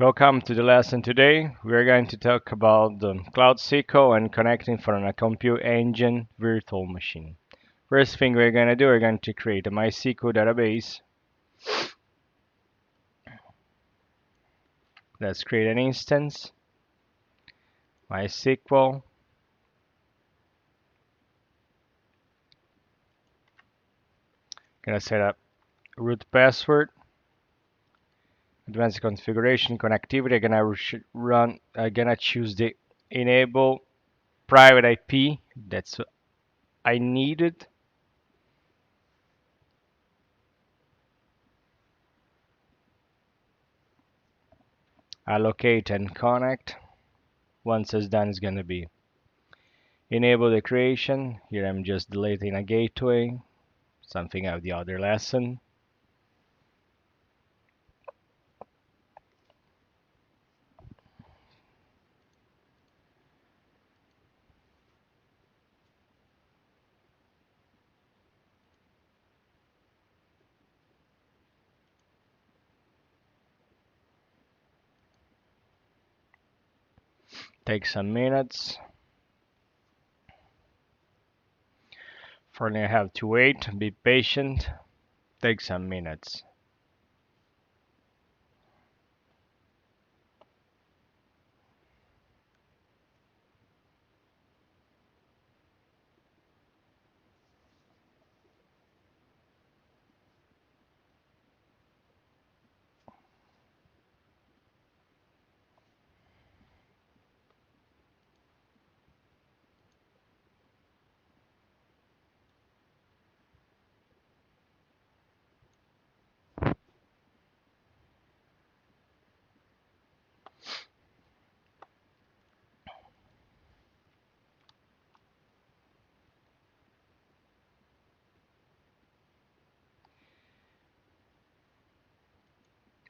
Welcome to the lesson today. We're going to talk about the Cloud Seco and connecting from a compute engine virtual machine. First thing we're going to do, we're going to create a MySQL database. Let's create an instance, MySQL. Gonna set up root password, advanced configuration, connectivity. I'm gonna choose the enable private IP. That's what I needed. Allocate and connect. Once it's done, it's gonna be enable the creation. Here I'm just deleting a gateway, something of the other lesson. Take some minutes. For now, I have to wait, be patient. Take some minutes.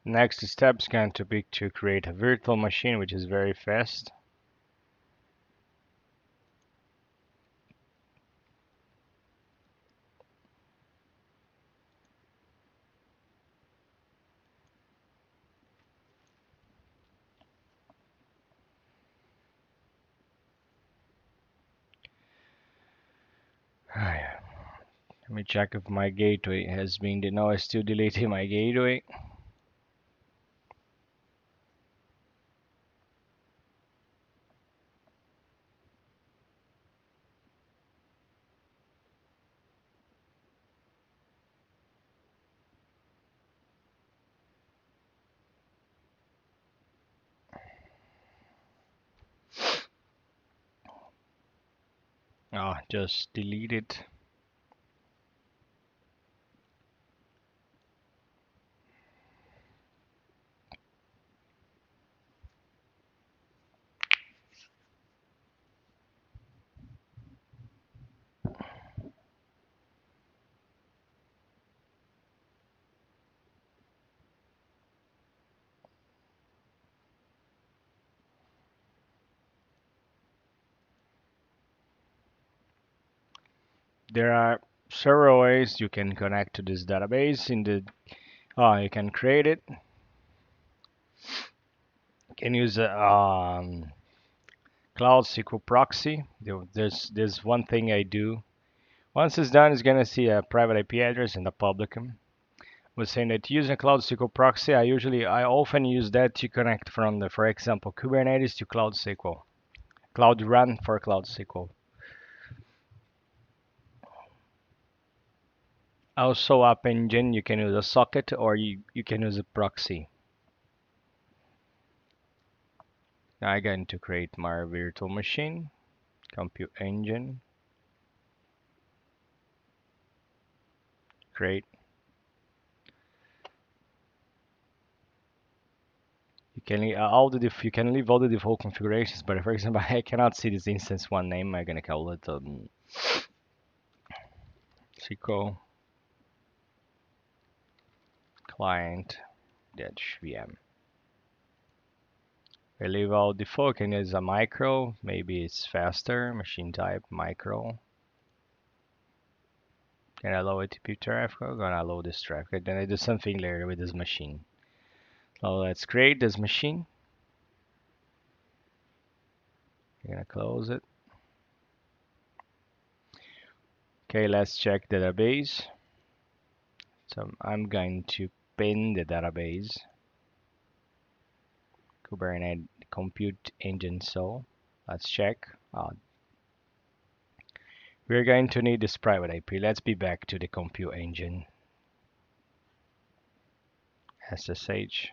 Next step is going to be to create a virtual machine, which is very fast. Let me check if my gateway has been. No, I still deleting my gateway. Just delete it. There are several ways you can connect to this database. You can create it. You can use a Cloud SQL proxy. There's one thing I do. Once it's done, it's gonna see a private IP address and a public one. Was saying that using a Cloud SQL proxy, I often use that to connect from for example, Kubernetes to Cloud SQL, Cloud Run for Cloud SQL. Also, App Engine, you can use a socket or you can use a proxy. Now I'm going to create my virtual machine, compute engine, create. You can leave all the default configurations, but for example, I cannot see this instance one name. I'm gonna call it Seco client -vm. I leave all default. Can use a micro. Maybe it's faster. Machine type micro. Can I allow ATP traffic? I'm gonna allow this traffic. Then I do something later with this machine. So let's create this machine. I'm gonna close it. Okay, let's check the database. So I'm going to pin the database, Kubernetes compute engine. So let's check. We're going to need this private IP. Let's be back to the compute engine. SSH.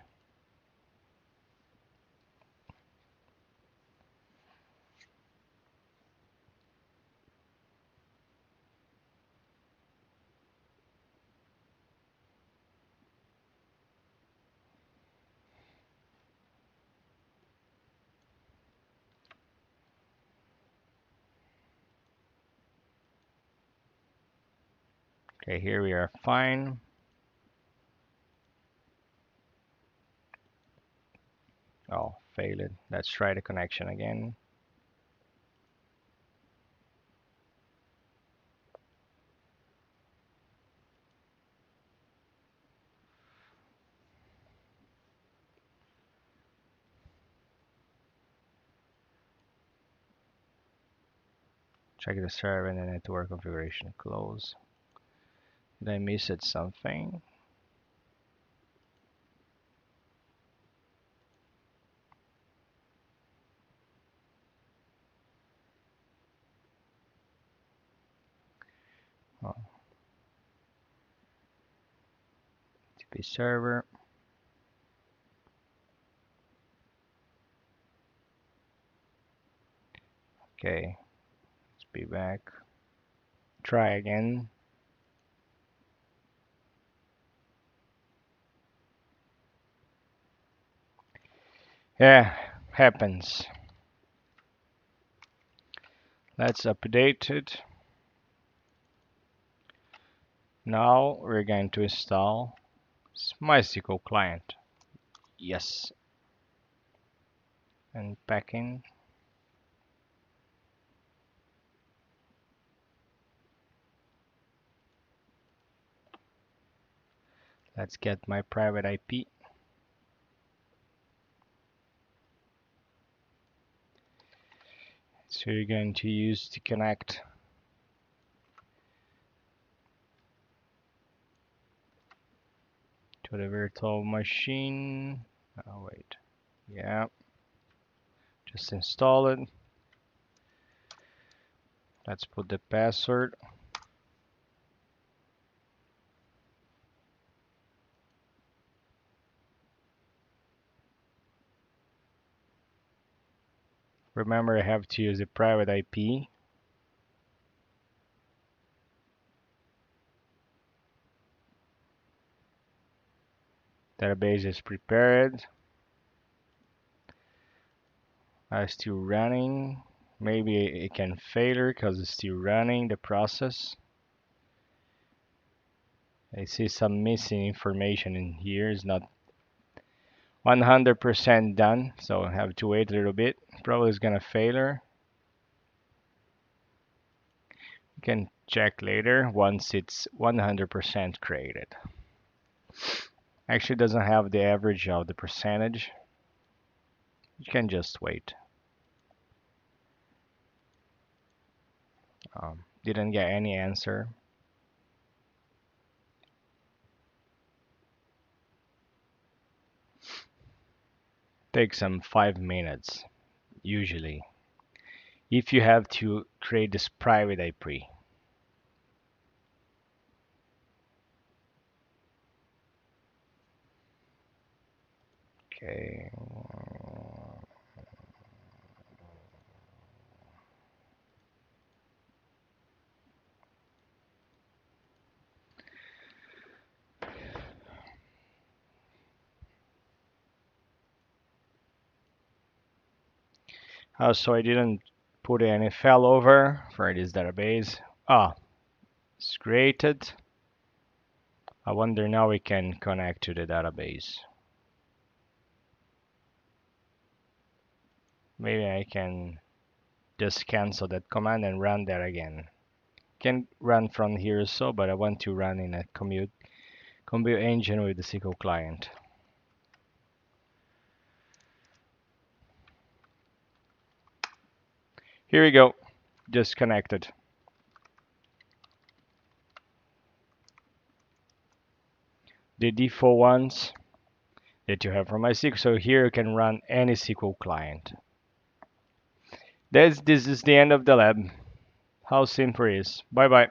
Okay, here we are fine. Oh, failed. Let's try the connection again. Check the server and the network configuration. Close. Did I miss it something? Oh, TP server. Okay, let's be back. Try again. Yeah, happens. Let's update it. Now we're going to install mysql-client. Yes. Unpacking. Let's get my private IP. So you're going to use to connect to the virtual machine. Oh wait, yeah, just install it. Let's put the password. Remember, I have to use a private IP. Database is prepared. Still running. Maybe it can fail because it's still running the process. I see some missing information in here. It's not 100% done, so I have to wait a little bit. Probably it's gonna fail. You can check later once it's 100% created. Actually doesn't have the average of the percentage. You can just wait. Didn't get any answer. Takes some 5 minutes usually if you have to create this private IP. Okay. So I didn't put any failover for this database. It's created. I wonder now we can connect to the database. Maybe I can just cancel that command and run that again. Can run from here so, but I want to run in a compute engine with the SQL client. Here we go. Just connected. The default ones that you have from MySQL. So here you can run any SQL client. This is the end of the lab. How simple it is. Bye bye.